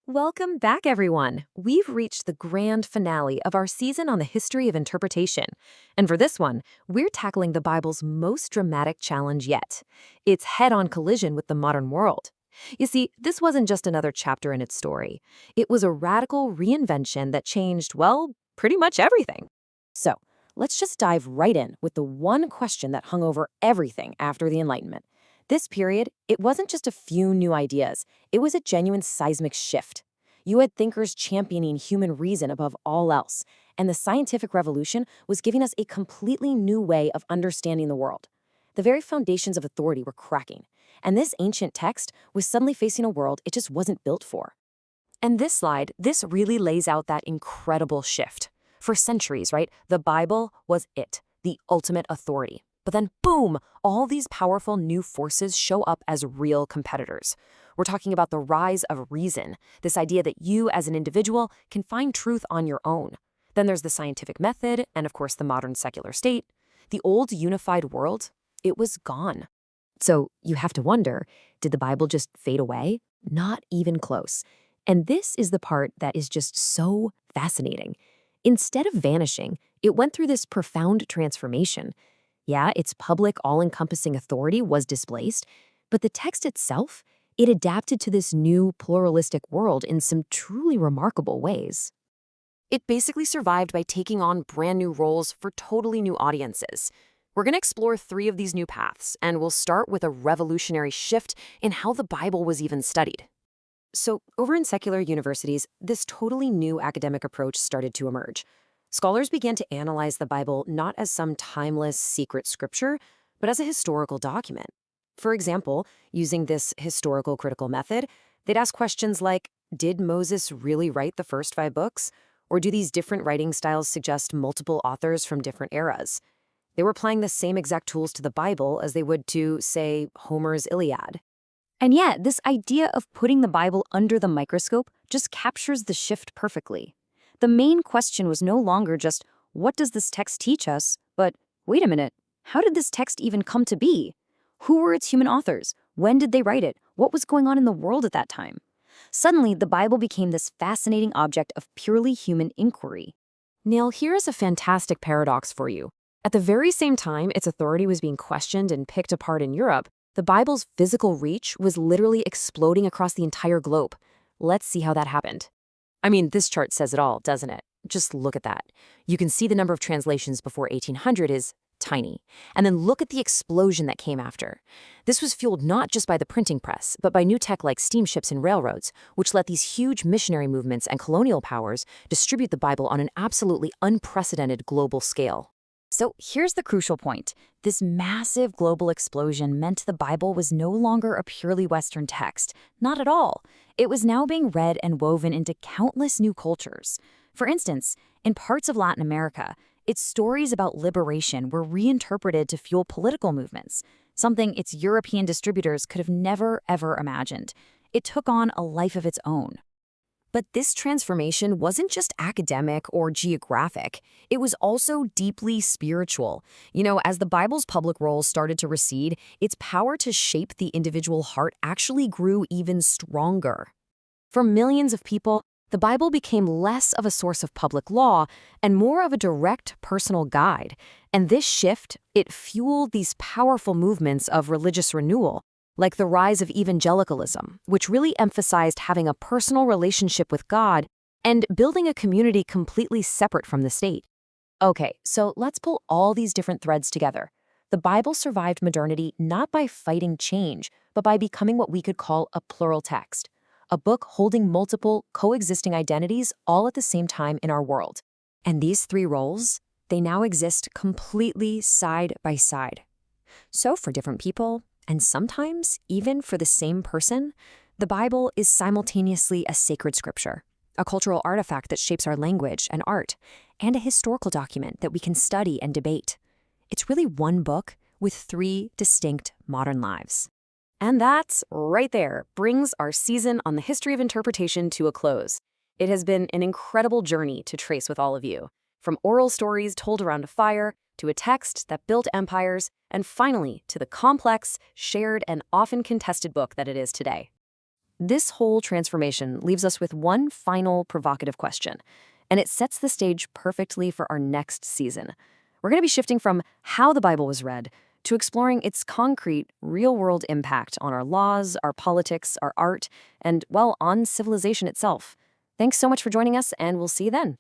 Welcome back, everyone. We've reached the grand finale of our season on the history of interpretation. And for this one, we're tackling the Bible's most dramatic challenge yet, its head-on collision with the modern world. You see, this wasn't just another chapter in its story. It was a radical reinvention that changed, well, pretty much everything. So, let's just dive right in with the one question that hung over everything after the Enlightenment. This period, it wasn't just a few new ideas. It was a genuine seismic shift. You had thinkers championing human reason above all else, and the scientific revolution was giving us a completely new way of understanding the world. The very foundations of authority were cracking, and this ancient text was suddenly facing a world it just wasn't built for. And this really lays out that incredible shift. For centuries, right, the Bible was it, the ultimate authority. But then, boom, all these powerful new forces show up as real competitors. We're talking about the rise of reason, this idea that you as an individual can find truth on your own. Then there's the scientific method, and of course the modern secular state. The old unified world, it was gone. So you have to wonder, did the Bible just fade away? Not even close. And this is the part that is just so fascinating. Instead of vanishing, it went through this profound transformation. Yeah, its public, all-encompassing authority was displaced, but the text itself, it adapted to this new pluralistic world in some truly remarkable ways. It basically survived by taking on brand new roles for totally new audiences. We're going to explore three of these new paths, and we'll start with a revolutionary shift in how the Bible was even studied. So, over in secular universities, this totally new academic approach started to emerge. Scholars began to analyze the Bible not as some timeless, secret scripture, but as a historical document. For example, using this historical critical method, they'd ask questions like, did Moses really write the first 5 books? Or do these different writing styles suggest multiple authors from different eras? They were applying the same exact tools to the Bible as they would to, say, Homer's Iliad. And yet, this idea of putting the Bible under the microscope just captures the shift perfectly. The main question was no longer just, what does this text teach us? But, wait a minute, how did this text even come to be? Who were its human authors? When did they write it? What was going on in the world at that time? Suddenly, the Bible became this fascinating object of purely human inquiry. Neil, here is a fantastic paradox for you. At the very same time its authority was being questioned and picked apart in Europe, the Bible's physical reach was literally exploding across the entire globe. Let's see how that happened. I mean, this chart says it all, doesn't it? Just look at that. You can see the number of translations before 1800 is tiny. And then look at the explosion that came after. This was fueled not just by the printing press, but by new tech like steamships and railroads, which let these huge missionary movements and colonial powers distribute the Bible on an absolutely unprecedented global scale. So here's the crucial point. This massive global explosion meant the Bible was no longer a purely Western text. Not at all. It was now being read and woven into countless new cultures. For instance, in parts of Latin America, its stories about liberation were reinterpreted to fuel political movements, something its European distributors could have never, ever imagined. It took on a life of its own. But this transformation wasn't just academic or geographic. It was also deeply spiritual. As the Bible's public role started to recede, its power to shape the individual heart actually grew even stronger. For millions of people, the Bible became less of a source of public law and more of a direct personal guide. And this shift, it fueled these powerful movements of religious renewal, like the rise of evangelicalism, which really emphasized having a personal relationship with God and building a community completely separate from the state. Okay, so let's pull all these different threads together. The Bible survived modernity not by fighting change, but by becoming what we could call a plural text, a book holding multiple, coexisting identities all at the same time in our world. And these 3 roles, they now exist completely side by side. So for different people, and sometimes, even for the same person, the Bible is simultaneously a sacred scripture, a cultural artifact that shapes our language and art, and a historical document that we can study and debate. It's really one book with 3 distinct modern lives. And that's, right there, brings our season on the history of interpretation to a close. It has been an incredible journey to trace with all of you, from oral stories told around a fire, to a text that built empires, and finally to the complex, shared, and often contested book that it is today. This whole transformation leaves us with one final provocative question, and it sets the stage perfectly for our next season. We're going to be shifting from how the Bible was read to exploring its concrete, real-world impact on our laws, our politics, our art, and, well, on civilization itself. Thanks so much for joining us, and we'll see you then.